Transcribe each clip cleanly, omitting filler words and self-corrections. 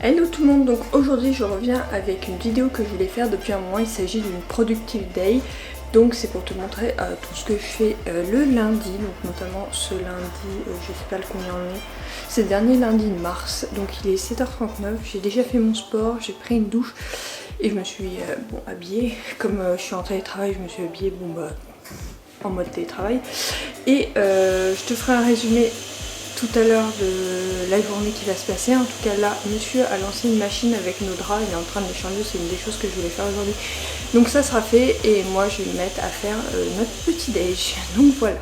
Hello tout le monde, donc aujourd'hui je reviens avec une vidéo que je voulais faire depuis un moment. Il s'agit d'une Productive Day, donc c'est pour te montrer tout ce que je fais le lundi, donc notamment ce lundi, je sais pas le combien on est, c'est le dernier lundi de mars, donc il est 7h39, j'ai déjà fait mon sport, j'ai pris une douche et je me suis habillée, comme je suis en télétravail, je me suis habillée en mode télétravail et je te ferai un résumé tout à l'heure de la journée qui va se passer. En tout cas là, monsieur a lancé une machine avec nos draps, il est en train de les changer, c'est une des choses que je voulais faire aujourd'hui. Donc ça sera fait et moi je vais me mettre à faire notre petit déj. Donc voilà.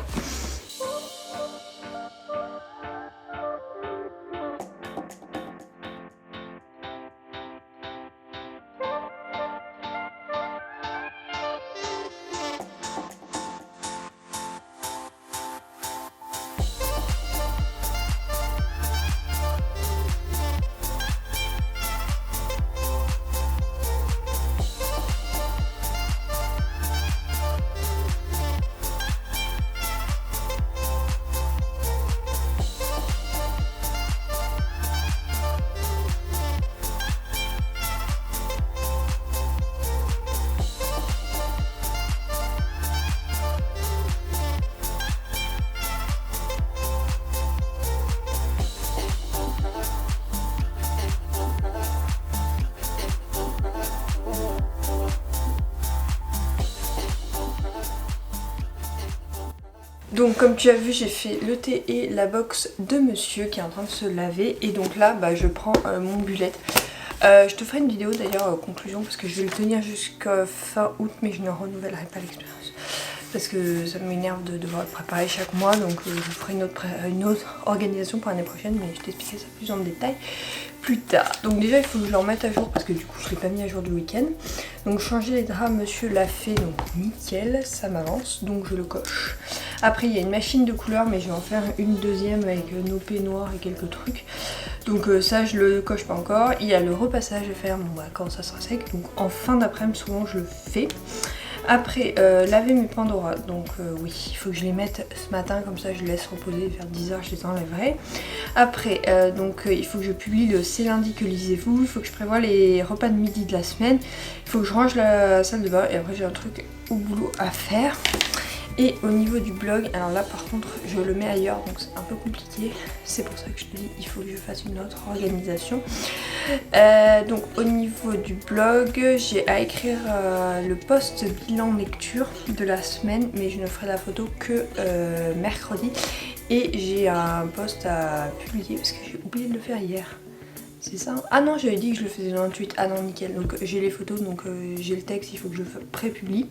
Donc comme tu as vu, j'ai fait le thé et la box de monsieur qui est en train de se laver. Et donc là, je prends mon bullet. Je te ferai une vidéo d'ailleurs conclusion parce que je vais le tenir jusqu'à fin août, mais je ne renouvellerai pas l'expérience. Parce que ça m'énerve de devoir le préparer chaque mois. Donc je ferai une autre organisation pour l'année prochaine, mais je t'expliquerai ça plus en détail plus tard. Donc déjà il faut que je le remette à jour parce que du coup je ne l'ai pas mis à jour du week-end. Donc changer les draps, monsieur l'a fait, donc nickel, ça m'avance, donc je le coche. Après il y a une machine de couleur, mais je vais en faire une deuxième avec nos peignoirs et quelques trucs. Donc ça je le coche pas encore. Il y a le repassage à faire quand ça sera sec, donc en fin d'après-midi souvent je le fais. Après, laver mes Pandora, donc oui, il faut que je les mette ce matin, comme ça je les laisse reposer, vers 10h je les enlèverai. Après, il faut que je publie le C'est lundi que lisez-vous, il faut que je prévoie les repas de midi de la semaine, il faut que je range la salle de bain et après j'ai un truc au boulot à faire. Et au niveau du blog, alors là par contre je le mets ailleurs donc c'est un peu compliqué, c'est pour ça que je te dis il faut que je fasse une autre organisation. Donc au niveau du blog, j'ai à écrire le post bilan lecture de la semaine, mais je ne ferai la photo que mercredi. Et j'ai un post à publier parce que j'ai oublié de le faire hier. C'est ça? Ah non, j'avais dit que je le faisais le 28. Ah non, nickel. Donc j'ai les photos, donc j'ai le texte, il faut que je le prépublie.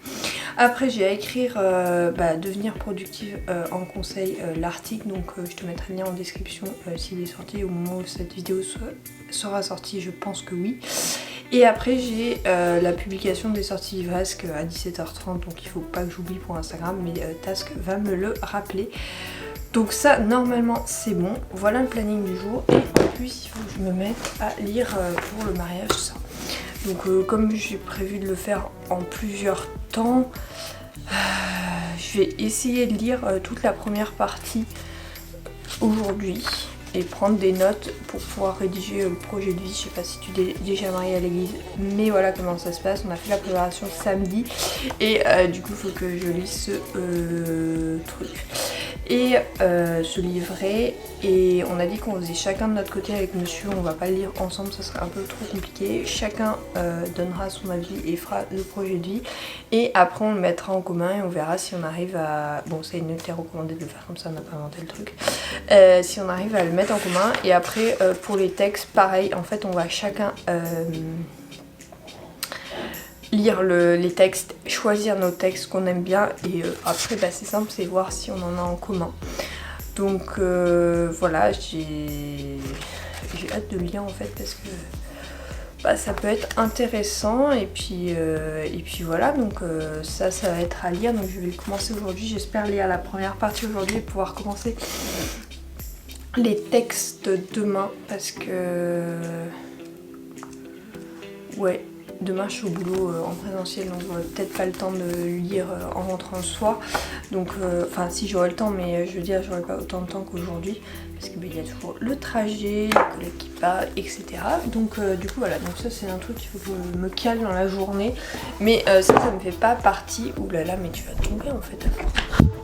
Après, j'ai à écrire devenir productive en conseil l'article. Donc je te mettrai le lien en description s'il est sorti. Au moment où cette vidéo sera sortie, je pense que oui. Et après, j'ai la publication des sorties livresques à 17h30. Donc il faut pas que j'oublie pour Instagram, mais Task va me le rappeler. Donc ça, normalement, c'est bon. Voilà le planning du jour. Et en plus, il faut que je me mette à lire pour le mariage, tout ça. Donc comme j'ai prévu de le faire en plusieurs temps, je vais essayer de lire toute la première partie aujourd'hui et prendre des notes pour pouvoir rédiger le projet de vie. Je sais pas si tu es déjà marié à l'église, mais voilà comment ça se passe. On a fait la préparation samedi et du coup il faut que je lise ce truc et ce livret. Et on a dit qu'on faisait chacun de notre côté avec monsieur, on va pas le lire ensemble, ça serait un peu trop compliqué. Chacun donnera son avis et fera le projet de vie et après on le mettra en commun et on verra si on arrive à... Bon, c'est une été recommandé de le faire comme ça, on n'a pas inventé le truc. Si on arrive à le mettre en commun. Et après pour les textes, pareil, en fait on va chacun lire les textes, choisir nos textes qu'on aime bien et après c'est simple, c'est voir si on en a en commun. Donc voilà, j'ai hâte de le lire en fait parce que ça peut être intéressant et puis voilà, donc ça va être à lire, donc je vais commencer aujourd'hui, j'espère lire la première partie aujourd'hui et pouvoir commencer les textes demain parce que ouais, demain je suis au boulot en présentiel, donc j'aurai peut-être pas le temps de lire en rentrant le soir. Donc, enfin si j'aurai le temps, mais je veux dire j'aurai pas autant de temps qu'aujourd'hui. Parce qu'il y a toujours le trajet, les collègues qui parlent, etc. Donc du coup voilà, donc ça c'est un truc qu'il faut que je me cale dans la journée. Mais ça ne fait pas partie... Ouh là là, mais tu vas tomber en fait.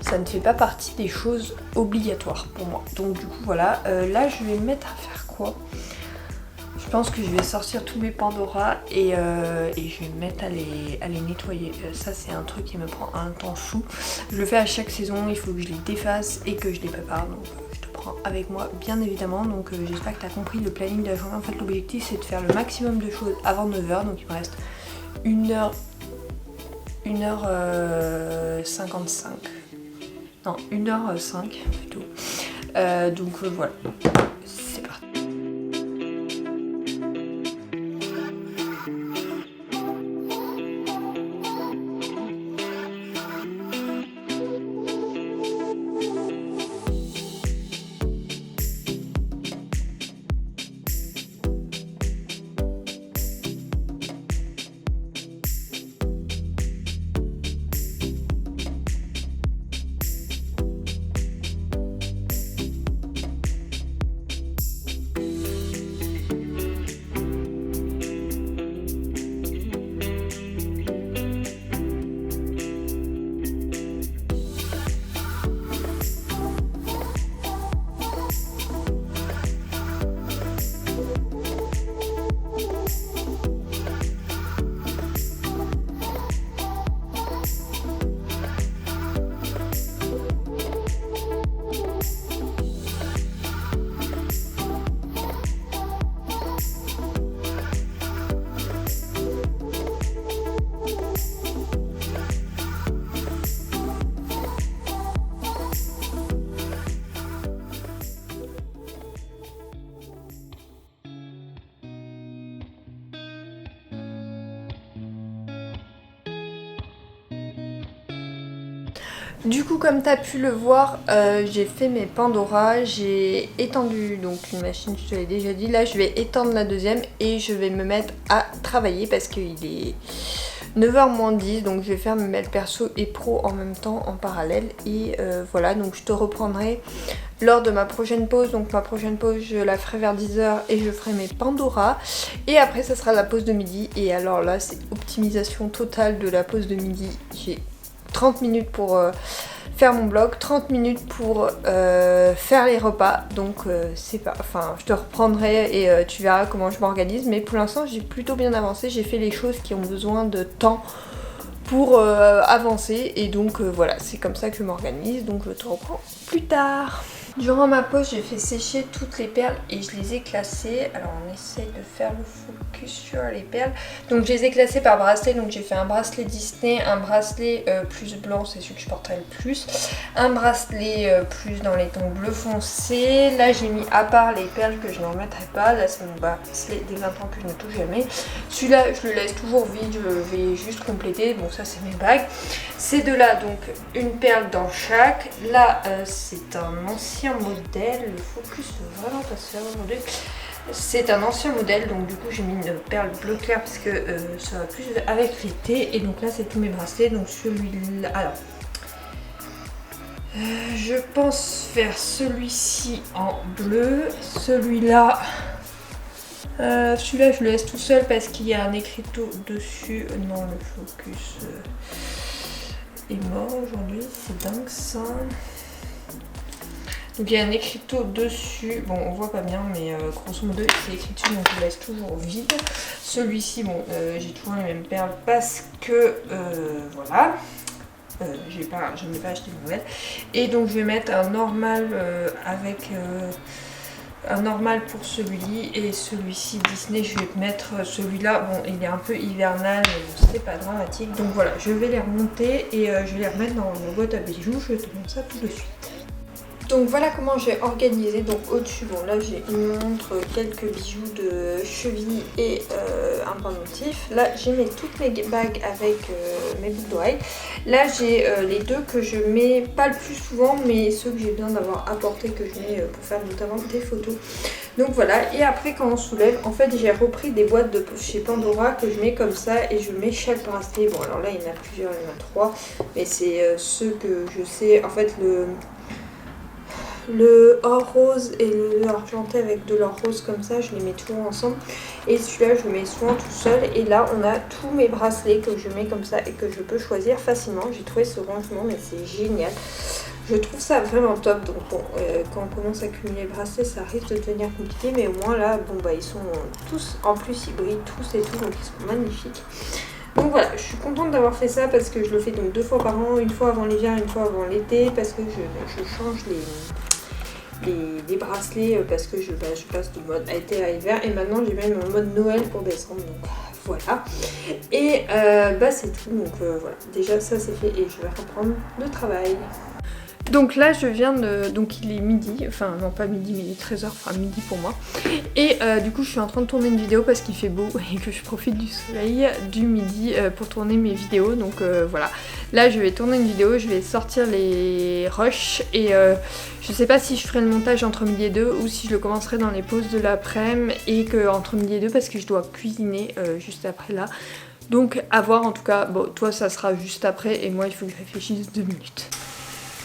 Ça ne fait pas partie des choses obligatoires pour moi. Donc du coup voilà, là je vais me mettre à faire quoi? Je pense que je vais sortir tous mes Pandora et je vais me mettre à les nettoyer. Ça c'est un truc qui me prend un temps fou. Je le fais à chaque saison, il faut que je les déface et que je les prépare. Donc je te prends avec moi bien évidemment. Donc j'espère que tu as compris le planning de la journée. En fait l'objectif c'est de faire le maximum de choses avant 9 h. Donc il me reste 1h55. Non, 1h05 plutôt. Donc voilà. C'est parti. Du coup comme tu as pu le voir, j'ai fait mes Pandora, j'ai étendu donc une machine, je te l'ai déjà dit, là je vais étendre la deuxième et je vais me mettre à travailler parce qu'il est 9h moins 10, donc je vais faire mes mails perso et pro en même temps en parallèle et voilà, donc je te reprendrai lors de ma prochaine pause. Donc ma prochaine pause je la ferai vers 10 h et je ferai mes Pandora et après ça sera la pause de midi et alors là c'est optimisation totale de la pause de midi. J'ai 30 minutes pour faire mon blog, 30 minutes pour faire les repas, donc c'est pas... Enfin, je te reprendrai et tu verras comment je m'organise, mais pour l'instant j'ai plutôt bien avancé, j'ai fait les choses qui ont besoin de temps pour avancer et donc voilà, c'est comme ça que je m'organise, donc je te reprends plus tard. Durant ma pause, j'ai fait sécher toutes les perles et je les ai classées. Alors on essaye de faire le focus sur les perles. Donc je les ai classées par bracelet. Donc j'ai fait un bracelet Disney, un bracelet plus blanc, c'est celui que je porterai le plus. Un bracelet plus dans les tons bleu foncé. Là j'ai mis à part les perles que je n'en remettrai pas. Là c'est mon bracelet des 20 ans que je ne touche jamais. Celui-là je le laisse toujours vide, je vais juste compléter. Bon ça c'est mes bagues. Ces deux-là, donc une perle dans chaque. Là c'est un ancien modèle, le focus veut vraiment pas se faire aujourd'hui. C'est un ancien modèle, donc du coup j'ai mis une perle bleu clair parce que ça va plus avec l'été. Et donc là c'est tous mes bracelets, donc celui-là, alors je pense faire celui-ci en bleu, celui-là celui-là je le laisse tout seul parce qu'il y a un écriteau dessus. Non, le focus est mort aujourd'hui, c'est dingue ça. Donc il y a un écriteau dessus, bon on voit pas bien mais grosso modo c'est écrit dessus, donc je le laisse toujours vide. Celui-ci, bon j'ai toujours les mêmes perles parce que voilà, je n'ai pas acheté de nouvelles. Et donc je vais mettre un normal avec un normal pour celui-ci et celui-ci Disney. Je vais mettre celui-là, bon il est un peu hivernal mais c'est pas dramatique. Donc voilà, je vais les remonter et je vais les remettre dans la boîte à bijoux, je te montre ça tout de suite. Donc voilà comment j'ai organisé. Donc au-dessus, bon là j'ai une montre, quelques bijoux de cheville et un pendentif. Là j'ai toutes mes bagues avec mes boucles d'oreilles. Là j'ai les deux que je mets pas le plus souvent, mais ceux que j'ai besoin d'avoir apporté, que je mets pour faire notamment des photos. Donc voilà, et après quand on soulève, en fait j'ai repris des boîtes de chez Pandora que je mets comme ça et je mets chaque bracelet. Bon alors là il y en a plusieurs, il y en a 3, mais c'est ceux que je sais, en fait le or rose et le argenté avec de l'or rose comme ça, je les mets toujours ensemble. Et celui-là, je le mets souvent tout seul. Et là, on a tous mes bracelets que je mets comme ça et que je peux choisir facilement. J'ai trouvé ce rangement, mais c'est génial. Je trouve ça vraiment top. Donc bon, quand on commence à cumuler les bracelets, ça risque de devenir compliqué. Mais au moins là, bon bah ils sont tous, en plus ils brillent tous et tout, donc ils sont magnifiques. Donc voilà, je suis contente d'avoir fait ça parce que je le fais donc 2 fois par an, une fois avant l'hiver, une fois avant l'été, parce que je change les bracelets parce que je passe de mode été à hiver, et maintenant j'ai même un mode Noël pour décembre, donc voilà. Et c'est tout, donc voilà, déjà ça c'est fait et je vais reprendre le travail. Donc là je viens de... Donc il est midi, enfin non pas midi mais il est 13h, enfin midi pour moi. Et du coup je suis en train de tourner une vidéo parce qu'il fait beau et que je profite du soleil du midi pour tourner mes vidéos. Donc voilà, là je vais tourner une vidéo, je vais sortir les rushs et je sais pas si je ferai le montage entre midi et 2 ou si je le commencerai dans les pauses de l'après-midi et que entre midi et 2 parce que je dois cuisiner juste après là. Donc à voir en tout cas, bon toi ça sera juste après et moi il faut que je réfléchisse 2 minutes.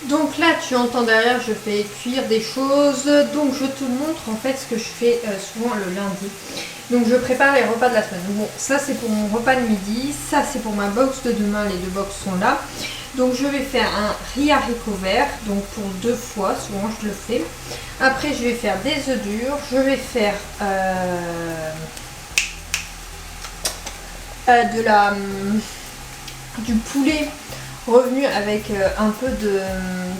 Donc là tu entends derrière je fais cuire des choses, donc je te montre en fait ce que je fais souvent le lundi. Donc je prépare les repas de la semaine. Bon ça c'est pour mon repas de midi, ça c'est pour ma box de demain, les 2 box sont là. Donc je vais faire un riz haricots verts, donc pour 2 fois, souvent je le fais. Après je vais faire des œufs durs, je vais faire du poulet revenu avec un peu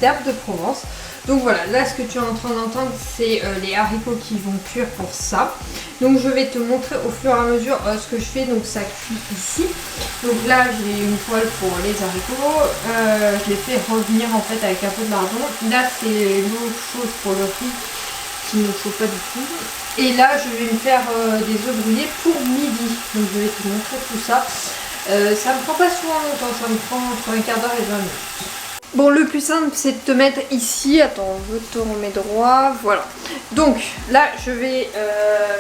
d'herbe de Provence. Donc voilà, là ce que tu es en train d'entendre c'est les haricots qui vont cuire pour ça. Donc je vais te montrer au fur et à mesure ce que je fais. Donc ça cuit ici. Donc là j'ai une poêle pour les haricots. Je les fais revenir en fait avec un peu de lardon. Là c'est l'eau chaude pour le riz qui ne chauffe pas du tout. Et là je vais me faire des œufs brouillés pour midi. Donc je vais te montrer tout ça. Ça me prend pas souvent longtemps, ça me prend entre un quart d'heure et 20 minutes. Bon, le plus simple c'est de te mettre ici. Attends, je te remets droit. Voilà. Donc là je vais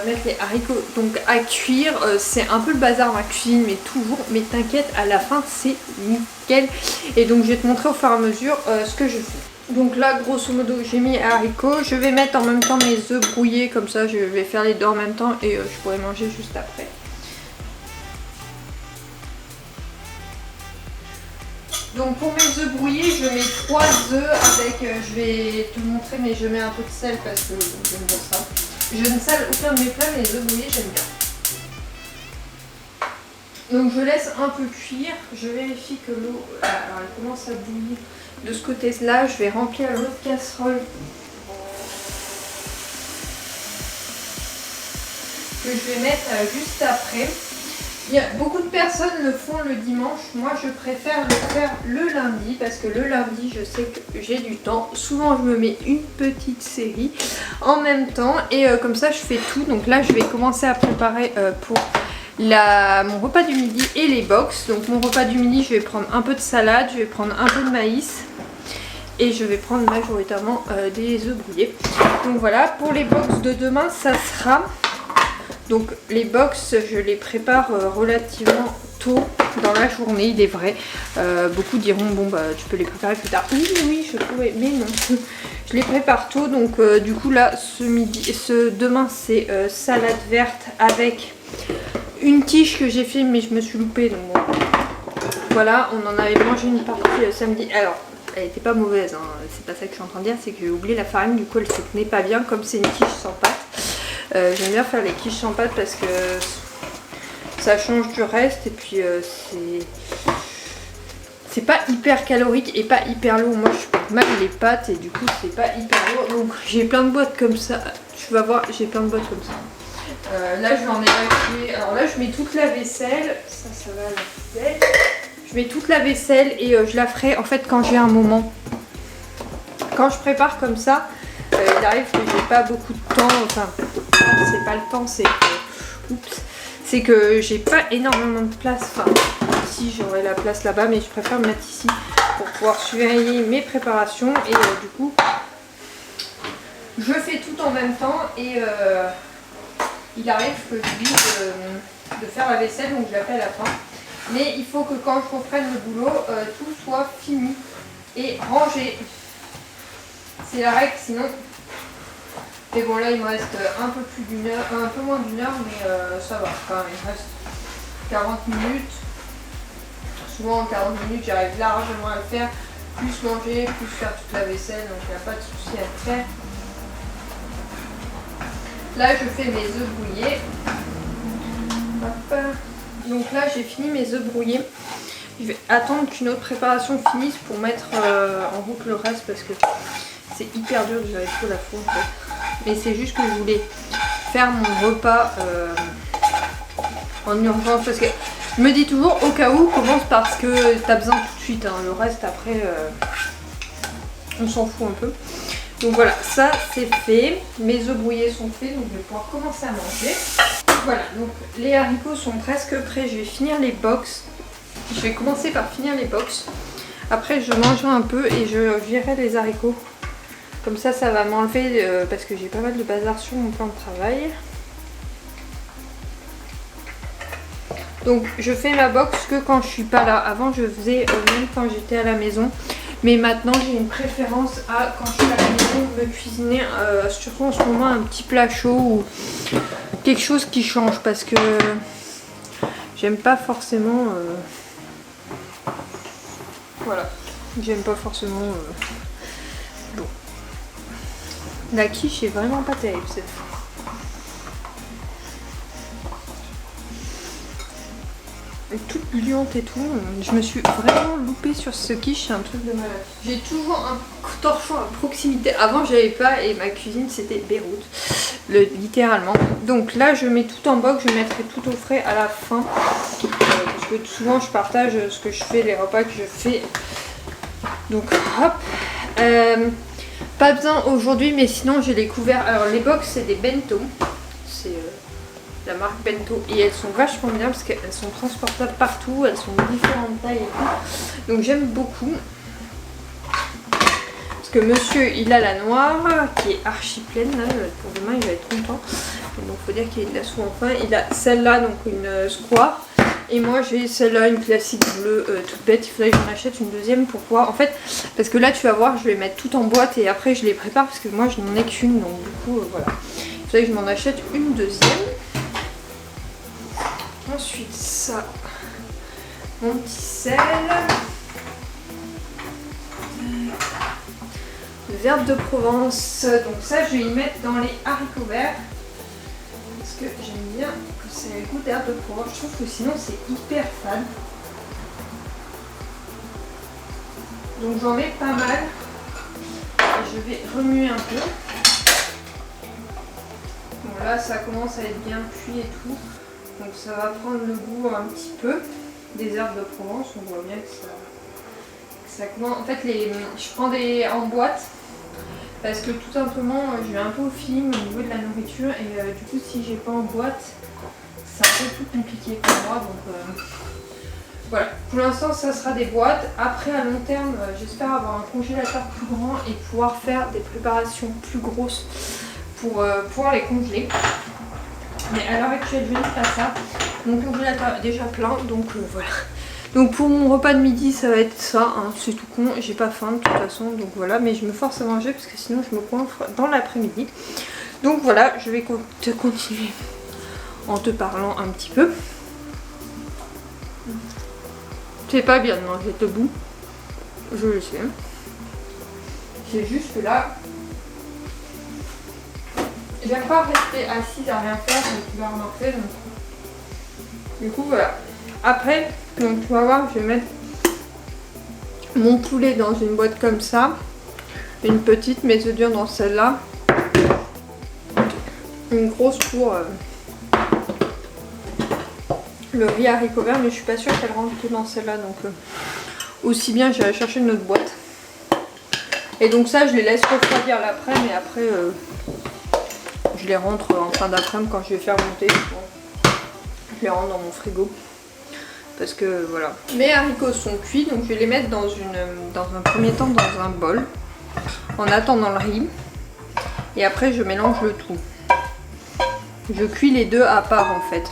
mettre les haricots donc à cuire. C'est un peu le bazar dans la cuisine, mais toujours. Mais t'inquiète, à la fin c'est nickel. Et donc je vais te montrer au fur et à mesure ce que je fais. Donc là grosso modo j'ai mis haricots. Je vais mettre en même temps mes œufs brouillés, comme ça je vais faire les deux en même temps et je pourrai manger juste après. Donc pour mes œufs brouillés, je mets 3 œufs avec, je vais te montrer, mais je mets un peu de sel parce que j'aime bien ça. Je ne sale aucun de mes plats, mais les œufs brouillés j'aime bien. Donc je laisse un peu cuire, je vérifie que l'eau, alors elle commence à bouillir de ce côté-là. Je vais remplir l'autre casserole que je vais mettre juste après. Beaucoup de personnes le font le dimanche, moi je préfère le faire le lundi parce que le lundi je sais que j'ai du temps. Souvent je me mets une petite série en même temps et comme ça je fais tout. Donc là je vais commencer à préparer pour mon repas du midi et les box. Donc mon repas du midi je vais prendre un peu de salade, je vais prendre un peu de maïs et je vais prendre majoritairement des œufs brouillés. Donc voilà, pour les box de demain ça sera... Donc les box, je les prépare relativement tôt dans la journée, il est vrai. Beaucoup diront, bon bah tu peux les préparer plus tard. Oui, oui, je pourrais, mais non. Je les prépare tôt, donc du coup là, demain c'est salade verte avec une tige que j'ai fait, mais je me suis loupée. Donc bon. Voilà, on en avait mangé une partie samedi. Alors, elle était pas mauvaise, hein. C'est pas ça que je suis en train de dire, c'est que j'ai oublié la farine, du coup elle se tenait pas bien, comme c'est une tige sans pâte. J'aime bien faire les quiches sans pâte parce que ça change du reste et puis c'est pas hyper calorique et pas hyper lourd. Moi je fais mal les pâtes et du coup c'est pas hyper lourd. Donc j'ai plein de boîtes comme ça. Tu vas voir, j'ai plein de boîtes comme ça. Là je vais en évacuer. Alors là je mets toute la vaisselle. Ça va à la poubelle. Je mets toute la vaisselle et je la ferai en fait quand j'ai un moment. quand je prépare comme ça, il arrive que j'ai pas beaucoup de temps, enfin c'est pas le temps, c'est que j'ai pas énormément de place, enfin si j'aurais la place là-bas, mais je préfère me mettre ici pour pouvoir surveiller mes préparations et du coup je fais tout en même temps et il arrive que j'oublie de faire la vaisselle, donc je la fais à la fin. Mais il faut que quand je reprenne le boulot, tout soit fini et rangé. C'est la règle, sinon... Et bon là il me reste un peu plus d'une heure, un peu moins d'une heure, mais ça va quand même, il me reste 40 minutes. Souvent en 40 minutes j'arrive largement à le faire, plus manger, plus faire toute la vaisselle, donc il n'y a pas de souci à faire. Là je fais mes œufs brouillés. Hop. Donc là j'ai fini mes œufs brouillés. Je vais attendre qu'une autre préparation finisse pour mettre en route le reste parce que c'est hyper dur, j'avais trop la faim en fait. Mais c'est juste que je voulais faire mon repas en urgence parce que je me dis toujours au cas où commence parce que t'as besoin tout de suite, hein. Le reste après on s'en fout un peu. Donc voilà, ça c'est fait, mes œufs brouillés sont faits, donc je vais pouvoir commencer à manger. Voilà, donc les haricots sont presque prêts, je vais finir les box. Je vais commencer par finir les box. Après je mangerai un peu et je virerai les haricots. Comme ça va m'enlever parce que j'ai pas mal de bazar sur mon plan de travail. Donc je fais ma box que quand je suis pas là. Avant je faisais même quand j'étais à la maison. Mais maintenant j'ai une préférence à quand je suis à la maison me cuisiner surtout en ce moment un petit plat chaud ou quelque chose qui change parce que j'aime pas forcément voilà, j'aime pas forcément bon. La quiche est vraiment pas terrible cette fois. Toute gluante et tout, je me suis vraiment loupée sur ce quiche, c'est un truc de malade. J'ai toujours un torchon à proximité, avant j'avais pas et ma cuisine c'était Beyrouth, littéralement. Donc là je mets tout en box, je mettrai tout au frais à la fin, parce que souvent je partage ce que je fais, les repas que je fais. Donc hop, pas besoin aujourd'hui mais sinon j'ai les couverts, alors les box c'est des bento, c'est... la marque Bento et elles sont vachement bien parce qu'elles sont transportables partout, elles sont de différentes tailles et tout. Donc j'aime beaucoup. Parce que monsieur il a la noire qui est archi pleine là, pour demain il va être content. Donc faut dire qu'il a souvent faim. Il a celle-là donc une square. Et moi j'ai celle-là, une classique bleue toute bête. Il faudrait que j'en achète une deuxième pour pouvoir... En fait, parce que là tu vas voir, je vais mettre tout en boîte et après je les prépare parce que moi je n'en ai qu'une. Donc du coup voilà. Il faudrait que je m'en achète une deuxième. Ensuite ça, mon petit sel, les herbes de Provence, donc ça je vais y mettre dans les haricots verts parce que j'aime bien que ça ait le goût d'herbe de Provence, je trouve que sinon c'est hyper fade. Donc j'en mets pas mal et je vais remuer un peu. Bon là ça commence à être bien cuit et tout. Donc ça va prendre le goût un petit peu des herbes de Provence, on voit bien que ça commence. En fait je prends des en boîte parce que tout simplement je vais un peu au feeling au niveau de la nourriture et du coup si j'ai pas en boîte c'est un peu plus compliqué pour moi. Donc voilà, pour l'instant ça sera des boîtes. Après à long terme j'espère avoir un congélateur plus grand et pouvoir faire des préparations plus grosses pour pouvoir les congeler. Mais à l'heure actuelle je n'ai pas ça. Mon congélateur est déjà plein donc voilà. Donc pour mon repas de midi ça va être ça, hein. C'est tout con, j'ai pas faim de toute façon donc voilà. Mais je me force à manger parce que sinon je me coinfre dans l'après-midi. Donc voilà, je vais te continuer en te parlant un petit peu. C'est pas bien de manger debout, je le sais. C'est juste que là... j'aime pas rester assise à rien faire, donc tu vas remarquer. Donc... du coup voilà. Après, donc tu vas voir, je vais mettre mon poulet dans une boîte comme ça. Une petite, mes œufs durs dans celle-là. Une grosse pour le riz haricot vert, mais je suis pas sûre qu'elle rentre que dans celle-là. Donc aussi bien, j'irai chercher une autre boîte. Et donc ça je les laisse refroidir l'après-midi et après je les rentre en fin d'après-midi quand je vais faire monter. Bon, je les rentre dans mon frigo. Parce que voilà. Mes haricots sont cuits, donc je vais les mettre dans un premier temps dans un bol. En attendant le riz. Et après je mélange le tout. Je cuis les deux à part en fait.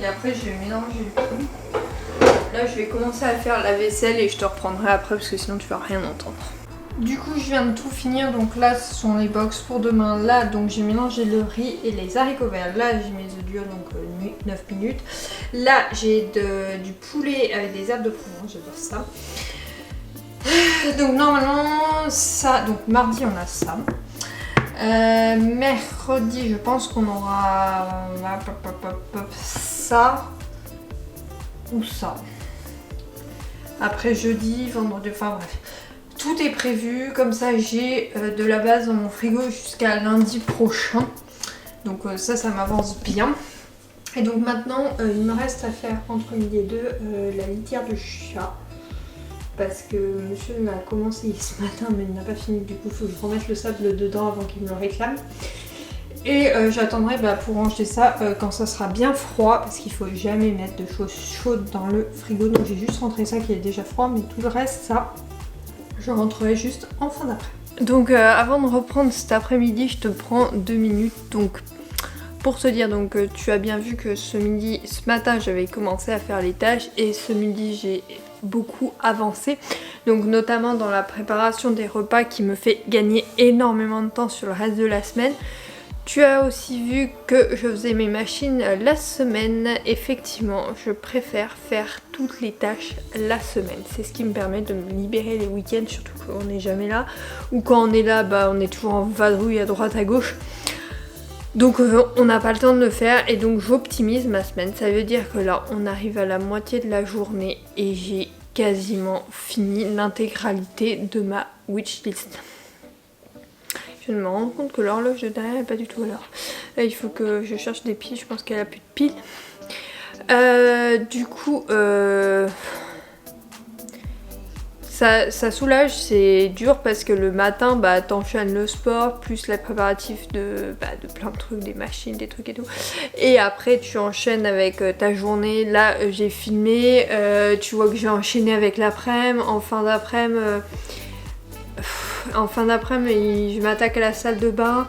Et après je vais mélanger le tout. Là je vais commencer à faire la vaisselle et je te reprendrai après parce que sinon tu vas rien entendre. Du coup je viens de tout finir, donc là ce sont les box pour demain. Là donc j'ai mélangé le riz et les haricots verts. Là j'ai mes œufs durs, donc 9 minutes. Là j'ai du poulet avec des herbes de Provence, j'adore ça. Donc normalement ça, donc mardi on a ça. Mercredi je pense qu'on aura ça ou ça. Après jeudi, vendredi, enfin bref. Tout est prévu, comme ça j'ai de la base dans mon frigo jusqu'à lundi prochain. Donc ça m'avance bien. Et donc maintenant il me reste à faire entre midi et deux la litière de chat. Parce que monsieur a commencé ce matin mais il n'a pas fini, du coup il faut que je remette le sable dedans avant qu'il me le réclame. Et j'attendrai pour ranger ça quand ça sera bien froid, parce qu'il faut jamais mettre de choses chaudes dans le frigo. Donc j'ai juste rentré ça qui est déjà froid, mais tout le reste ça je rentrerai juste en fin d'après. Donc avant de reprendre cet après-midi, je te prends 2 minutes. Donc pour te dire, donc tu as bien vu que ce matin j'avais commencé à faire les tâches et ce midi j'ai beaucoup avancé. Donc notamment dans la préparation des repas qui me fait gagner énormément de temps sur le reste de la semaine. Tu as aussi vu que je faisais mes machines la semaine. Effectivement, je préfère faire toutes les tâches la semaine. C'est ce qui me permet de me libérer les week-ends, surtout quand on n'est jamais là. Ou quand on est là, on est toujours en vadrouille à droite à gauche. Donc on n'a pas le temps de le faire et donc j'optimise ma semaine. Ça veut dire que là, on arrive à la moitié de la journée et j'ai quasiment fini l'intégralité de ma wishlist. Je me rends compte que l'horloge de derrière n'est pas du tout à l'heure. Là, il faut que je cherche des piles, je pense qu'elle a plus de piles. Du coup, ça soulage, c'est dur parce que le matin, t'enchaînes le sport, plus les préparatifs de plein de trucs, des machines, des trucs et tout. Et après, tu enchaînes avec ta journée. Là, j'ai filmé, tu vois que j'ai enchaîné avec l'après-midi, en fin d'après-midi. Je m'attaque à la salle de bain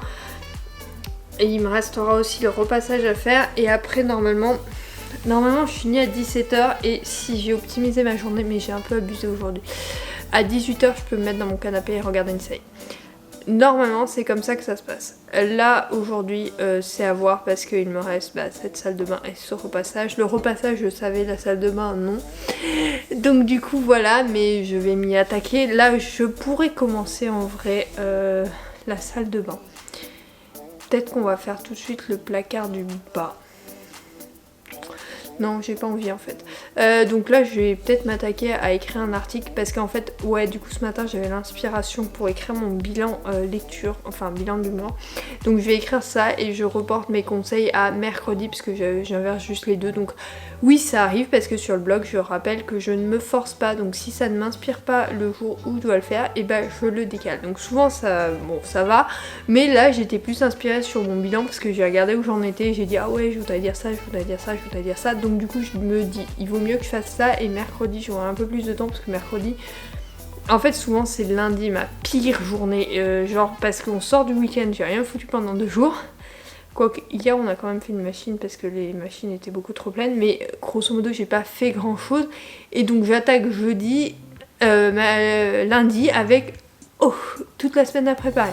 et il me restera aussi le repassage à faire et après normalement je finis à 17h et si j'ai optimisé ma journée, mais j'ai un peu abusé aujourd'hui, à 18h je peux me mettre dans mon canapé et regarder une série. Normalement c'est comme ça que ça se passe. Là aujourd'hui c'est à voir parce qu'il me reste cette salle de bain et ce repassage. Le repassage je savais, la salle de bain non. Donc du coup voilà, mais je vais m'y attaquer. Là je pourrais commencer en vrai la salle de bain. Peut-être qu'on va faire tout de suite le placard du bas. Non, j'ai pas envie en fait. Donc là, je vais peut-être m'attaquer à écrire un article parce qu'en fait, ouais, du coup, ce matin, j'avais l'inspiration pour écrire mon bilan lecture, enfin bilan du mois. Donc je vais écrire ça et je reporte mes conseils à mercredi parce que j'inverse juste les deux. Donc oui, ça arrive parce que sur le blog, je rappelle que je ne me force pas. Donc si ça ne m'inspire pas le jour où je dois le faire, et je le décale. Donc souvent, ça va. Mais là, j'étais plus inspirée sur mon bilan parce que j'ai regardé où j'en étais. J'ai dit, ah ouais, je voudrais dire ça, je voudrais dire ça, je voudrais dire ça. Donc du coup je me dis il vaut mieux que je fasse ça et mercredi j'aurai un peu plus de temps parce que mercredi en fait souvent c'est lundi ma pire journée genre parce qu'on sort du week-end, j'ai rien foutu pendant 2 jours. Quoique hier on a quand même fait une machine parce que les machines étaient beaucoup trop pleines, mais grosso modo j'ai pas fait grand chose et donc j'attaque jeudi lundi avec toute la semaine à préparer.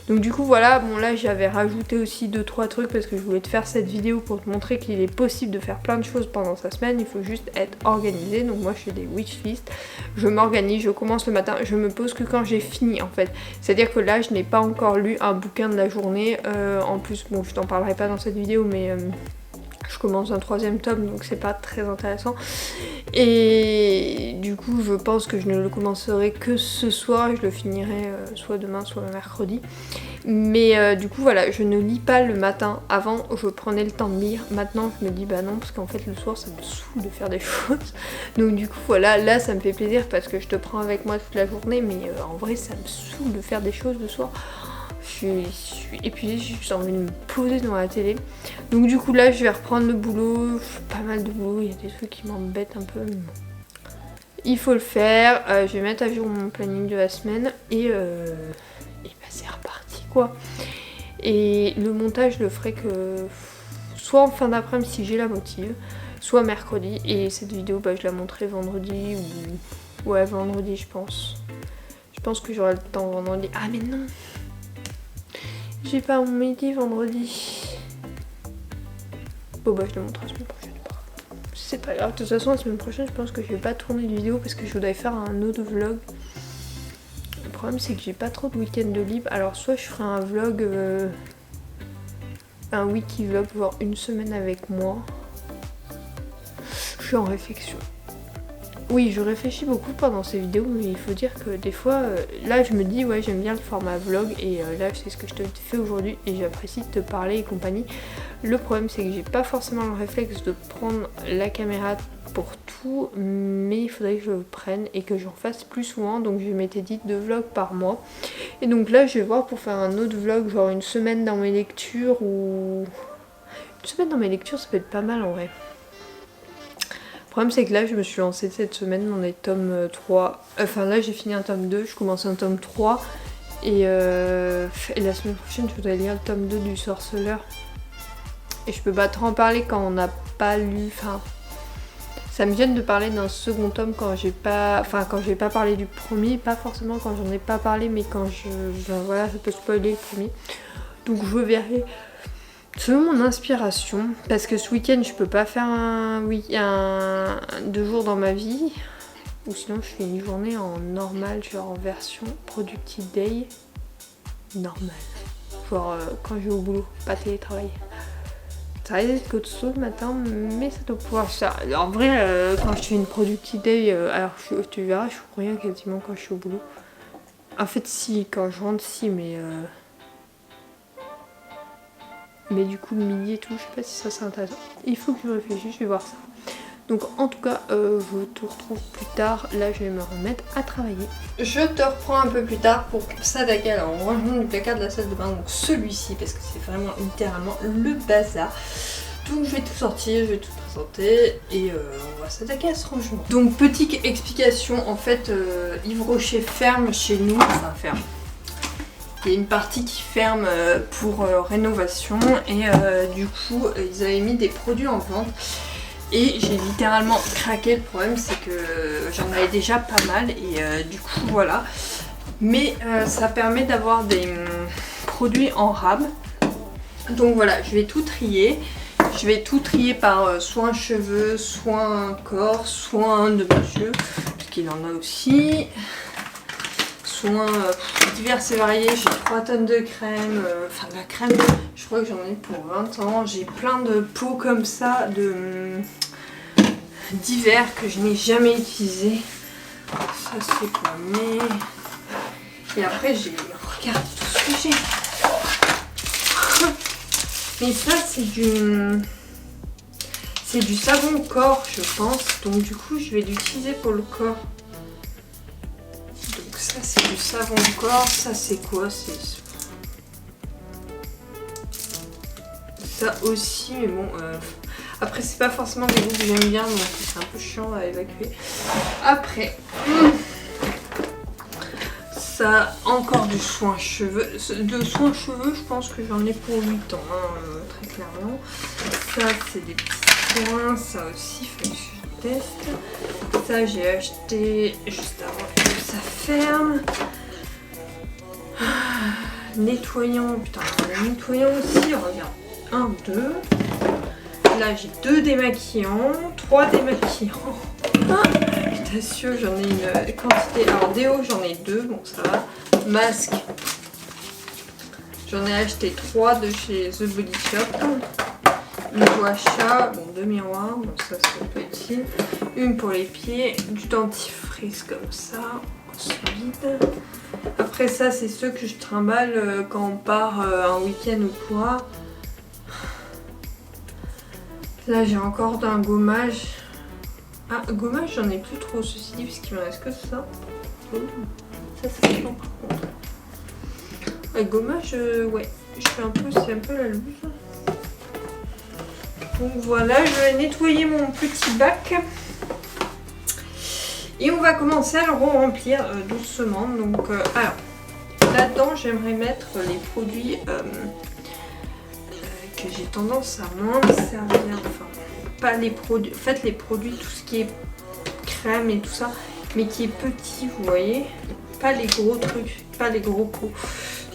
Donc du coup voilà, bon là j'avais rajouté aussi 2-3 trucs parce que je voulais te faire cette vidéo pour te montrer qu'il est possible de faire plein de choses pendant sa semaine, il faut juste être organisé. Donc moi je fais des wishlists, je m'organise, je commence le matin, je me pose que quand j'ai fini en fait. C'est-à-dire que là je n'ai pas encore lu un bouquin de la journée, en plus bon je t'en parlerai pas dans cette vidéo mais... je commence un 3e tome donc c'est pas très intéressant et du coup je pense que je ne le commencerai que ce soir et je le finirai soit demain soit mercredi. Mais du coup voilà, je ne lis pas le matin. Avant je prenais le temps de lire, maintenant je me dis bah non parce qu'en fait le soir ça me saoule de faire des choses. Donc du coup voilà, là ça me fait plaisir parce que je te prends avec moi toute la journée, mais en vrai ça me saoule de faire des choses le soir. Je suis épuisée, j'ai juste envie de me poser devant la télé. Donc du coup là je vais reprendre le boulot, pas mal de boulot, il y a des trucs qui m'embêtent un peu. Il faut le faire, je vais mettre à jour mon planning de la semaine et bah c'est reparti quoi. Et le montage je le ferai que soit en fin d'après-midi si j'ai la motive, soit mercredi. Et cette vidéo bah je la montrerai vendredi ou ouais vendredi je pense. Je pense que j'aurai le temps vendredi. Ah mais non, j'ai pas mon midi vendredi. Bon bah je le montrerai la semaine prochaine. C'est pas grave, de toute façon la semaine prochaine je pense que je vais pas tourner de vidéo parce que je voudrais faire un autre vlog. Le problème c'est que j'ai pas trop de week-end de libre, alors soit je ferai un vlog, un wiki vlog, voire une semaine avec moi. Je suis en réflexion. Oui, je réfléchis beaucoup pendant ces vidéos, mais il faut dire que des fois, là je me dis ouais j'aime bien le format vlog et là c'est ce que je te fais aujourd'hui et j'apprécie de te parler et compagnie. Le problème c'est que j'ai pas forcément le réflexe de prendre la caméra pour tout, mais il faudrait que je le prenne et que j'en fasse plus souvent, donc je m'étais dit 2 vlogs par mois. Et donc là je vais voir pour faire un autre vlog, genre une semaine dans mes lectures ou... Une semaine dans mes lectures ça peut être pas mal en vrai. Le problème c'est que là je me suis lancée cette semaine dans les tomes 3, enfin là j'ai fini un tome 2, je commence un tome 3 et la semaine prochaine je voudrais lire le tome 2 du Sorceleur. Et je peux pas trop en parler quand on n'a pas lu, enfin ça me gêne de parler d'un second tome quand j'ai pas, enfin quand j'ai pas parlé du premier, pas forcément quand j'en ai pas parlé mais quand ben voilà ça peut spoiler le premier. Donc je verrai selon mon inspiration, parce que ce week-end je peux pas faire un 2 jours dans ma vie, ou sinon je fais une journée en normal, genre en version productive day normal, genre quand je vais au boulot, pas télétravail. Ça risque d'être costaud le matin, mais ça doit pouvoir faire. En vrai, quand je fais une productive day, alors tu verras, je fais rien quasiment quand je suis au boulot. En fait si, quand je rentre si, mais du coup le midi et tout, je sais pas si ça c'est intéressant. Il faut que je réfléchisse, je vais voir ça. Donc en tout cas, je te retrouve plus tard. Là je vais me remettre à travailler. Je te reprends un peu plus tard pour s'attaquer à un rangement du placard de la salle de bain. Donc celui-ci, parce que c'est vraiment littéralement le bazar. Donc je vais tout sortir, je vais tout présenter et on va s'attaquer à ce rangement. Donc petite explication, en fait Yves Rocher ferme chez nous, enfin ferme. Il y a une partie qui ferme pour rénovation et du coup ils avaient mis des produits en vente et j'ai littéralement craqué. Le problème c'est que j'en avais déjà pas mal et du coup voilà. Mais ça permet d'avoir des produits en rab. Donc voilà, je vais tout trier. Je vais tout trier par soin cheveux, soin corps, soin de monsieur, parce qu'il en a aussi. Soins divers et variés, j'ai 3 tonnes de crème, enfin de la crème, je crois que j'en ai pour 20 ans. J'ai plein de pots comme ça, divers que je n'ai jamais utilisé. Ça c'est pas mais. Et après j'ai, regarde tout ce que j'ai. Mais ça c'est du savon corps je pense, donc du coup je vais l'utiliser pour le corps. Ça c'est du savon de corps, ça c'est quoi? C'est ça aussi, mais bon, après c'est pas forcément des goûts que j'aime bien, donc c'est un peu chiant à évacuer. Après, ça encore du soin cheveux. De soin cheveux, je pense que j'en ai pour 8 ans, hein, très clairement. Ça c'est des petits soins, ça aussi, il faut que je teste. Ça j'ai acheté juste avant que ça ferme. Nettoyant, putain, le nettoyant aussi, regarde. 1, 2. Là j'ai 2 démaquillants, 3 démaquillants. Je t'assure, j'en ai une quantité. Alors déo, j'en ai 2, bon ça va. Masque, j'en ai acheté 3 de chez The Body Shop. Une gouache chat, bon 2 miroirs, bon ça c'est petit. Une pour les pieds, du dentifrice comme ça. solide. Après ça, c'est ceux que je trimballe quand on part un week-end ou quoi. Là, j'ai encore d'un gommage. Ah, gommage, j'en ai plus trop, ceci dit, puisqu'il me reste que ça. Oh, ça, c'est bon par contre. Ouais, gommage, ouais, c'est un peu la loose. Donc voilà, je vais nettoyer mon petit bac. Et on va commencer à le remplir doucement. Donc, alors, là-dedans, j'aimerais mettre les produits que j'ai tendance à moins me servir. Enfin, pas les produits, en fait, les produits, tout ce qui est crème et tout ça, mais qui est petit, vous voyez. Pas les gros trucs, pas les gros pots.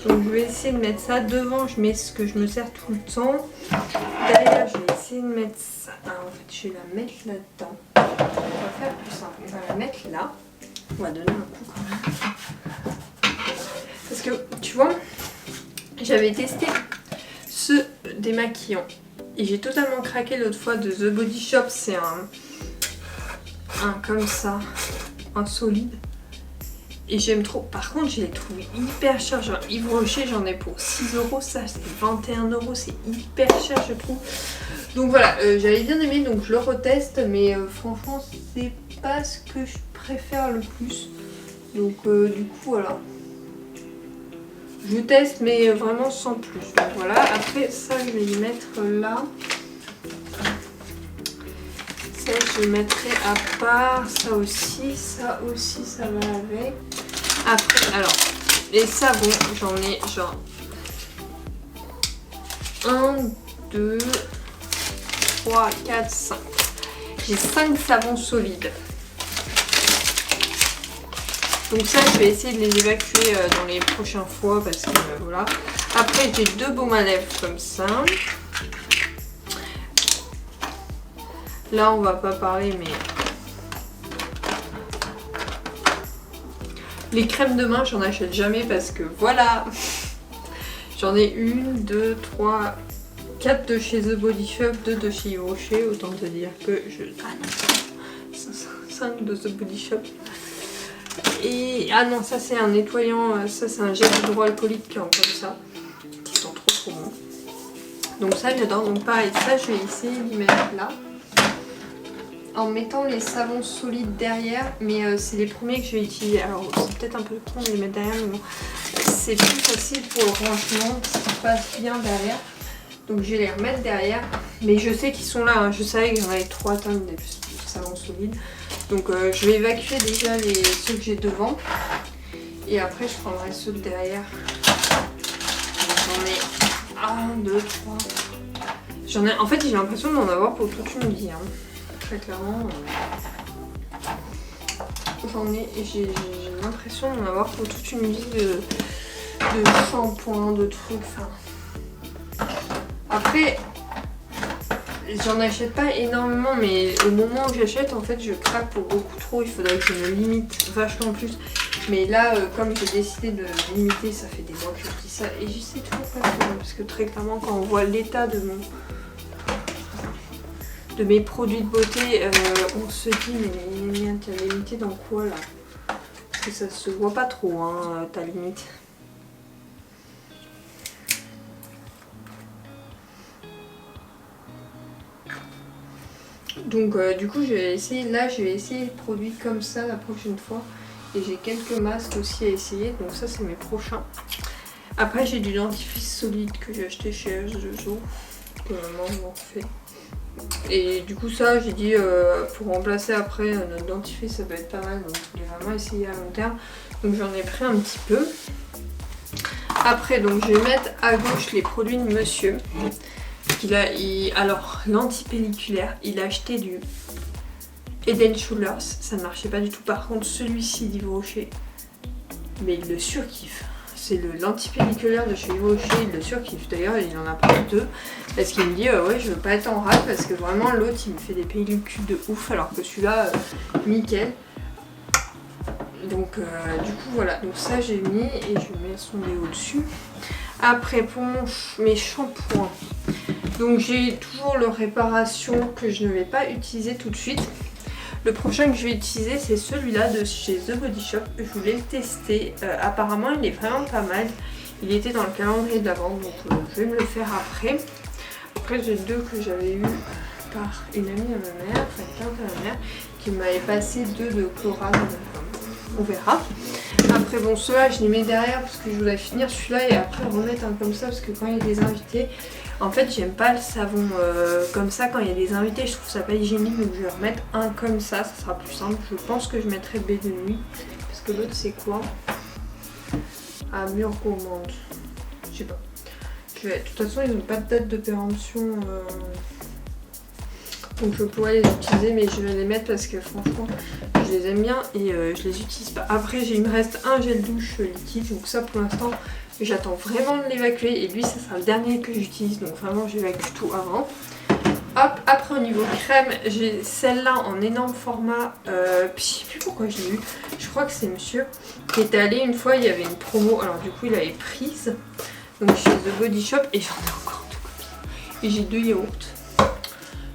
Donc, je vais essayer de mettre ça. Devant, je mets ce que je me sers tout le temps. Derrière, je vais essayer de mettre ça. Alors, en fait, je vais la mettre là-dedans. On va faire plus simple. On va la mettre là. On va donner un coup quand même. Parce que, tu vois, j'avais testé ce démaquillant. Et j'ai totalement craqué l'autre fois de The Body Shop. C'est un comme ça, un solide. Et j'aime trop. Par contre, je l'ai trouvé hyper cher. Genre, Yves Rocher, j'en ai pour 6 €. Ça, c'est 21 €. C'est hyper cher, je trouve. Donc voilà, j'avais bien aimé. Donc je le reteste. Mais franchement, c'est pas ce que je préfère le plus. Donc du coup, voilà. Je teste, mais vraiment sans plus. Donc voilà. Après, ça, je vais le mettre là. Ça, je le mettrai à part. Ça aussi, ça va avec. Après, alors, les savons, j'en ai genre 1, 2, 3, 4, 5. J'ai 5 savons solides. Donc ça, je vais essayer de les évacuer dans les prochaines fois parce que voilà. Après, j'ai 2 baumes à lèvres comme ça. Là, on va pas parler, mais les crèmes de main, j'en achète jamais parce que voilà. J'en ai 1, 2, 3, 4 de chez The Body Shop, 2 de chez Yves Rocher. Autant te dire que je... Ah non, 5 de The Body Shop. Et... Ah non, ça c'est un nettoyant, ça c'est un gel hydroalcoolique comme ça. Qui sont trop bons. Donc ça j'adore. Donc pareil, ça je vais essayer d'y mettre là. En mettant les savons solides derrière, mais c'est les premiers que je vais utiliser. Alors c'est peut-être un peu con de les mettre derrière, mais bon, c'est plus facile pour le rangement, ça passe bien derrière. Donc je vais les remettre derrière, mais je sais qu'ils sont là, hein. Je savais que j'en avais 3 tonnes de savons solides. Donc je vais évacuer déjà ceux que j'ai devant, et après je prendrai ceux de derrière. J'en ai 1, 2, 3. J'en ai, en fait j'ai l'impression d'en avoir pour toute une vie, hein. Très clairement, j'ai l'impression d'en avoir pour toute une vie de shampoing, de trucs. Enfin, après, j'en achète pas énormément, mais au moment où j'achète, en fait, je craque pour beaucoup trop. Il faudrait que je me limite vachement plus. Mais là, comme j'ai décidé de limiter, ça fait des mois que je dis ça, et j'y sais toujours pas comment, parce que très clairement, quand on voit l'état de mes produits de beauté, on se dit mais t'as limité dans quoi là? Parce que ça se voit pas trop, hein, ta limite. Donc du coup je vais essayer les produits comme ça la prochaine fois. Et j'ai quelques masques aussi à essayer, donc ça c'est mes prochains. Après j'ai du dentifrice solide que j'ai acheté chez H2O, que maman m'en fait. Et du coup ça j'ai dit pour remplacer après notre dentifrice ça peut être pas mal, donc je voulais vraiment essayer à long terme. Donc j'en ai pris un petit peu. Après donc je vais mettre à gauche les produits de monsieur. Alors l'antipelliculaire, il a acheté du Head & Shoulders, ça ne marchait pas du tout. Par contre celui-ci d'Yves Rocher, mais il le surkiffe. C'est l'antipelliculaire de chez Yves Rocher, il le surkiffe. D'ailleurs il en a pris 2 parce qu'il me dit ouais je veux pas être en rate parce que vraiment l'autre il me fait des pellicules de ouf alors que celui-là nickel. Donc du coup voilà, donc ça j'ai mis et je mets son déo dessus. Après pour mes shampoings, donc j'ai toujours le réparation que je ne vais pas utiliser tout de suite. Le prochain que je vais utiliser c'est celui-là de chez The Body Shop. Je voulais le tester. Apparemment il est vraiment pas mal. Il était dans le calendrier de la vente donc je vais me le faire après. Après j'ai deux que j'avais eu par une amie à ma mère, enfin une tante à ma mère, qui m'avait passé deux de Chlorane. On verra. Après bon ceux-là je les mets derrière parce que je voulais finir celui-là et après remettre un comme ça parce que quand il y a des invités, en fait j'aime pas le savon comme ça quand il y a des invités, je trouve ça pas hygiénique donc je vais remettre un comme ça sera plus simple. Je pense que je mettrai baie de nuit parce que l'autre c'est quoi? Ah, mûre gourmande. Je sais pas. De toute façon ils n'ont pas de date de péremption donc je pourrais les utiliser mais je vais les mettre parce que franchement je les aime bien et je les utilise pas. Après il me reste un gel douche liquide donc ça pour l'instant j'attends vraiment de l'évacuer et lui ça sera le dernier que j'utilise donc vraiment j'évacue tout avant. Hop, après au niveau crème j'ai celle-là en énorme format, je sais plus pourquoi je l'ai eu, je crois que c'est monsieur qui était allé une fois, il y avait une promo alors du coup il avait prise donc chez The Body Shop et j'en ai encore deux copies et j'ai deux yaourts.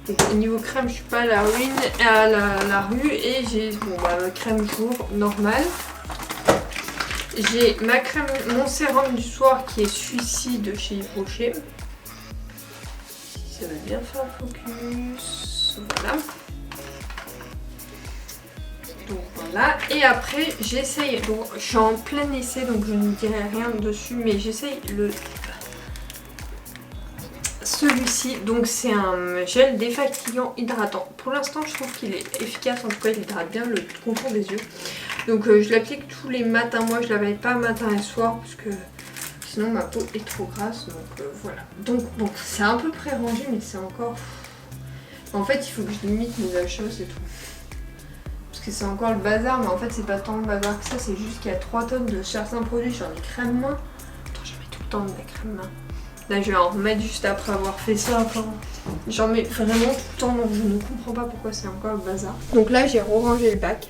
Donc, au niveau crème, je suis pas à la ruine, à la rue et j'ai ma crème jour normale. J'ai ma crème, mon sérum du soir qui est celui-ci de chez Yves Rocher. Si ça veut bien faire le focus, voilà. Donc voilà, et après j'essaye, donc je suis en plein essai donc je ne dirai rien dessus mais j'essaye celui-ci, donc c'est un gel défatiguant hydratant. Pour l'instant je trouve qu'il est efficace, en tout cas il hydrate bien le contour des yeux. Donc je l'applique tous les matins, moi je l'avais pas matin et soir parce que sinon ma peau est trop grasse, donc voilà. Donc bon, c'est un peu près rangé mais c'est encore... En fait il faut que je limite mes achats c'est tout. Parce que c'est encore le bazar, mais en fait c'est pas tant le bazar que ça, c'est juste qu'il y a 3 tonnes de certains produits, j'en ai crème main. Attends, j'en mets tout le temps de la crème main. Là je vais en remettre juste après avoir fait ça. J'en mets vraiment tout le temps donc je ne comprends pas pourquoi c'est encore le bazar. Donc là j'ai re-rangé le bac.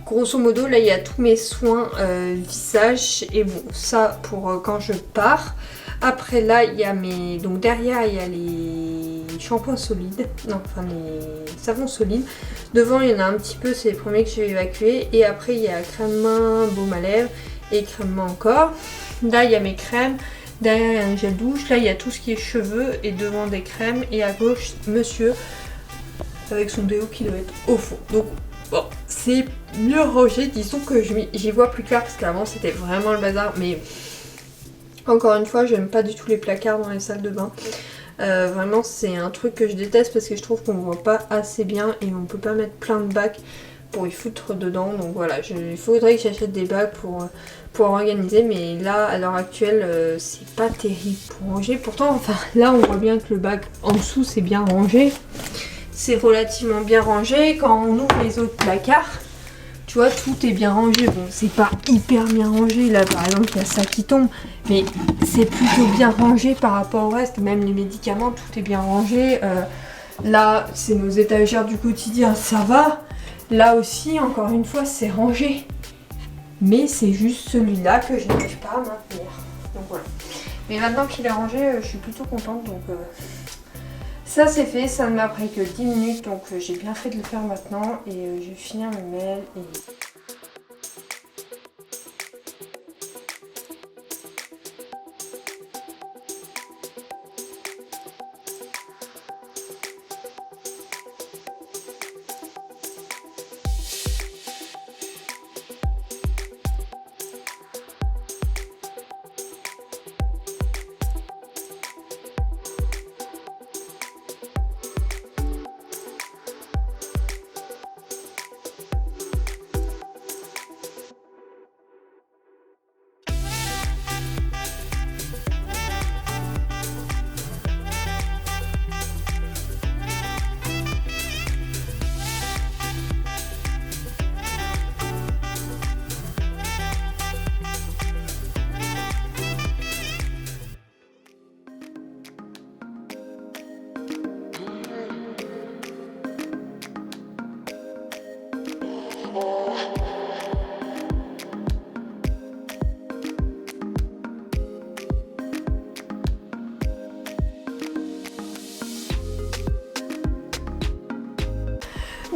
Grosso modo là il y a tous mes soins visage et bon ça pour quand je pars. Après là il y a mes... Donc derrière il y a les shampoings solides. Non enfin les savons solides. Devant il y en a un petit peu, c'est les premiers que j'ai évacués. Et après il y a crème main, baume à lèvres et crème main encore. Là il y a mes crèmes. Derrière il y a un gel douche, là il y a tout ce qui est cheveux et devant des crèmes et à gauche monsieur avec son déo qui doit être au fond. Donc bon c'est mieux rangé, disons que j'y vois plus clair parce qu'avant c'était vraiment le bazar mais encore une fois j'aime pas du tout les placards dans les salles de bain. Vraiment c'est un truc que je déteste parce que je trouve qu'on voit pas assez bien et on peut pas mettre plein de bacs pour y foutre dedans donc voilà il faudrait que j'achète des bacs pour organiser mais là à l'heure actuelle c'est pas terrible pour ranger pourtant enfin là on voit bien que le bac en dessous c'est bien rangé, c'est relativement bien rangé. Quand on ouvre les autres placards tu vois tout est bien rangé, bon c'est pas hyper bien rangé là par exemple il y a ça qui tombe mais c'est plutôt bien rangé par rapport au reste, même les médicaments tout est bien rangé. Là c'est nos étagères du quotidien, ça va. Là aussi, encore une fois, c'est rangé. Mais c'est juste celui-là que je n'arrive pas à maintenir. Donc voilà. Mais maintenant qu'il est rangé, je suis plutôt contente. Donc ça c'est fait, ça ne m'a pris que 10 minutes. Donc j'ai bien fait de le faire maintenant. Et je vais finir mes mails.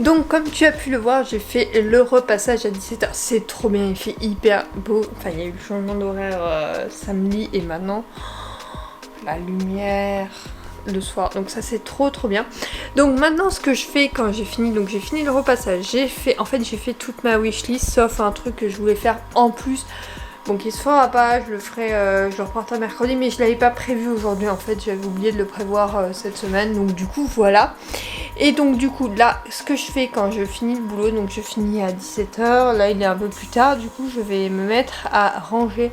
Donc comme tu as pu le voir, j'ai fait le repassage à 17 h. C'est trop bien, il fait hyper beau. Enfin, il y a eu le changement d'horaire samedi et maintenant la lumière le soir. Donc ça c'est trop bien. Donc maintenant ce que je fais quand j'ai fini, donc j'ai fini le repassage, j'ai fait toute ma wishlist sauf un truc que je voulais faire en plus. Bon, qui se fera pas, je le ferai, je le reporterai mercredi, mais je l'avais pas prévu aujourd'hui en fait, j'avais oublié de le prévoir cette semaine, donc du coup voilà. Et donc du coup là, ce que je fais quand je finis le boulot, donc je finis à 17 h, là il est un peu plus tard, du coup je vais me mettre à ranger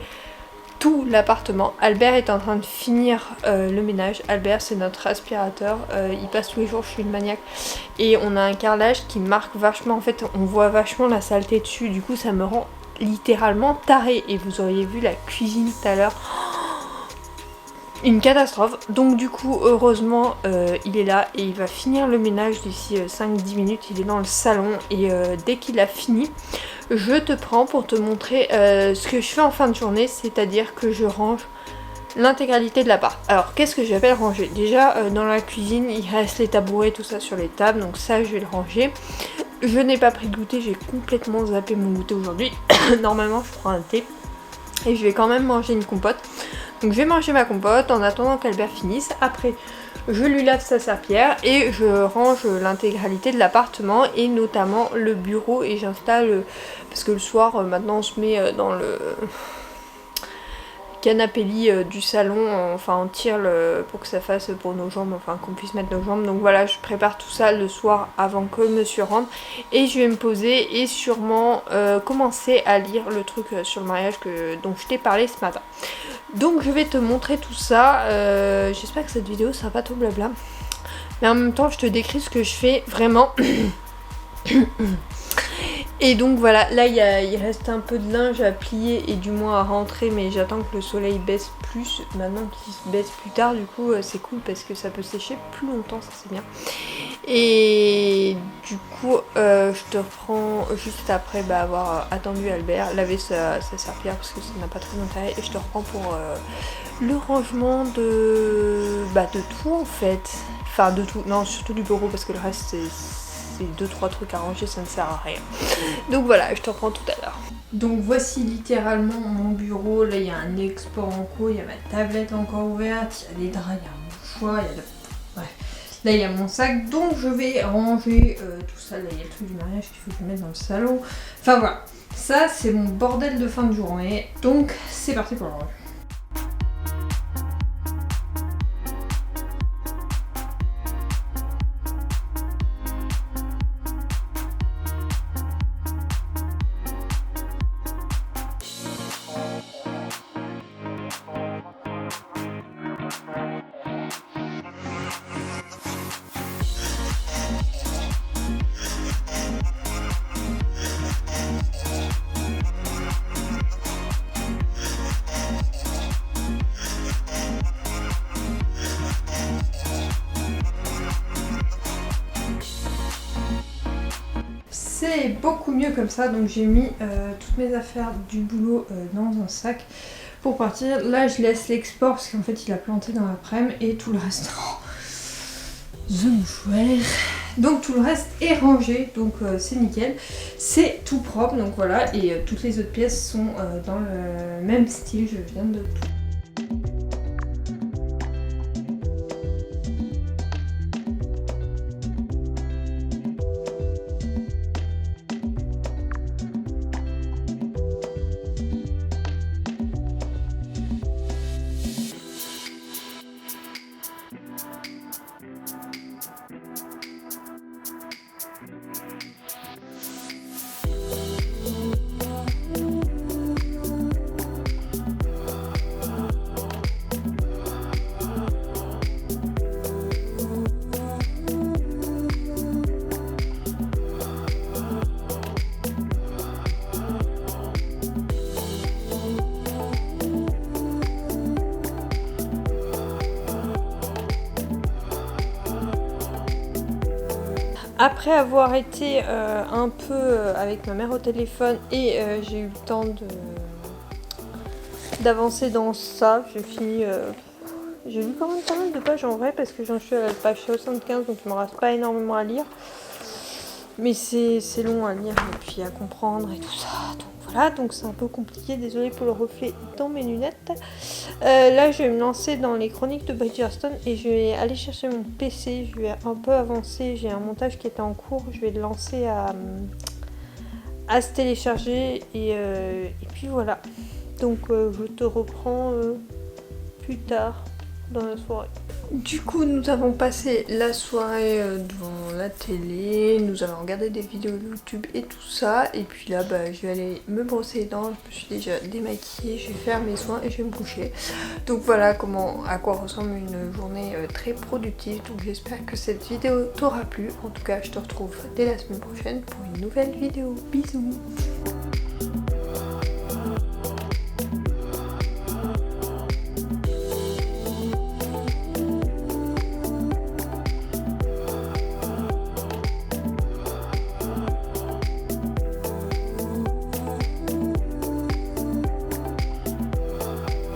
tout l'appartement. Albert est en train de finir le ménage. Albert c'est notre aspirateur, il passe tous les jours, je suis une maniaque. Et on a un carrelage qui marque vachement, en fait on voit vachement la saleté dessus, du coup ça me rend littéralement tarée. Et vous auriez vu la cuisine tout à l'heure, une catastrophe. Donc du coup heureusement il est là et il va finir le ménage d'ici 5-10 minutes. Il est dans le salon et dès qu'il a fini, je te prends pour te montrer ce que je fais en fin de journée, c'est-à-dire que je range l'intégralité de l'appart. Alors qu'est-ce que j'appelle ranger? Déjà dans la cuisine il reste les tabourets, tout ça sur les tables, donc ça je vais le ranger. Je n'ai pas pris de goûter, j'ai complètement zappé mon goûter aujourd'hui. Normalement je prends un thé et je vais quand même manger une compote. Donc je vais manger ma compote en attendant qu'Albert finisse. Après je lui lave sa serpillière et je range l'intégralité de l'appartement et notamment le bureau, et j'installe, parce que le soir maintenant on se met dans le canapé lit du salon, enfin on tire pour que ça fasse pour nos jambes, enfin qu'on puisse mettre nos jambes. Donc voilà, je prépare tout ça le soir avant que monsieur rentre et je vais me poser et sûrement commencer à lire le truc sur le mariage dont je t'ai parlé ce matin. Donc je vais te montrer tout ça, j'espère que cette vidéo sera pas tout blabla, mais en même temps je te décris ce que je fais vraiment. Et donc voilà, là il reste un peu de linge à plier et du moins à rentrer, mais j'attends que le soleil baisse plus, maintenant qu'il se baisse plus tard, du coup c'est cool parce que ça peut sécher plus longtemps, ça c'est bien. Et du coup je te reprends juste après avoir attendu Albert, laver sa serpillière parce que ça n'a pas trop d'intérêt, et je te reprends pour le rangement de tout en fait, enfin de tout, non surtout du bureau parce que le reste c'est 2-3 trucs à ranger, ça ne sert à rien. Donc voilà, je te reprends tout à l'heure. Donc voici littéralement mon bureau. Là il y a un export en cours, il y a ma tablette encore ouverte, il y a des draps, il y a un mouchoir, il y a bref. Là il y a mon sac, donc je vais ranger tout ça. Là il y a le truc du mariage qu'il faut que je mette dans le salon. Enfin voilà, ça c'est mon bordel de fin de journée. Donc c'est parti pour le rangement. C'est beaucoup mieux comme ça, donc j'ai mis toutes mes affaires du boulot dans un sac pour partir. Là je laisse l'export parce qu'en fait il a planté dans l'après-midi, et tout le reste, the mouchoir. Donc tout le reste est rangé, donc c'est nickel, c'est tout propre, donc voilà, et toutes les autres pièces sont dans le même style, je viens de tout. Après avoir été un peu avec ma mère au téléphone et j'ai eu le temps d'avancer dans ça, j'ai fini, j'ai lu quand même pas mal de pages en vrai parce que j'en suis à la page 75, donc il me reste pas énormément à lire. mais c'est long à lire et puis à comprendre et tout ça. Donc voilà, donc c'est un peu compliqué, désolée pour le reflet dans mes lunettes. Là je vais me lancer dans les chroniques de Bridgerton et je vais aller chercher mon PC, je vais un peu avancer, j'ai un montage qui était en cours, je vais le lancer à se télécharger et puis voilà. Donc je te reprends plus tard dans la soirée. Du coup, nous avons passé la soirée devant la télé, nous avons regardé des vidéos YouTube et tout ça. Et puis là, je vais aller me brosser les dents, je me suis déjà démaquillée, je vais faire mes soins et je vais me coucher. Donc voilà à quoi ressemble une journée très productive. Donc j'espère que cette vidéo t'aura plu. En tout cas, je te retrouve dès la semaine prochaine pour une nouvelle vidéo. Bisous!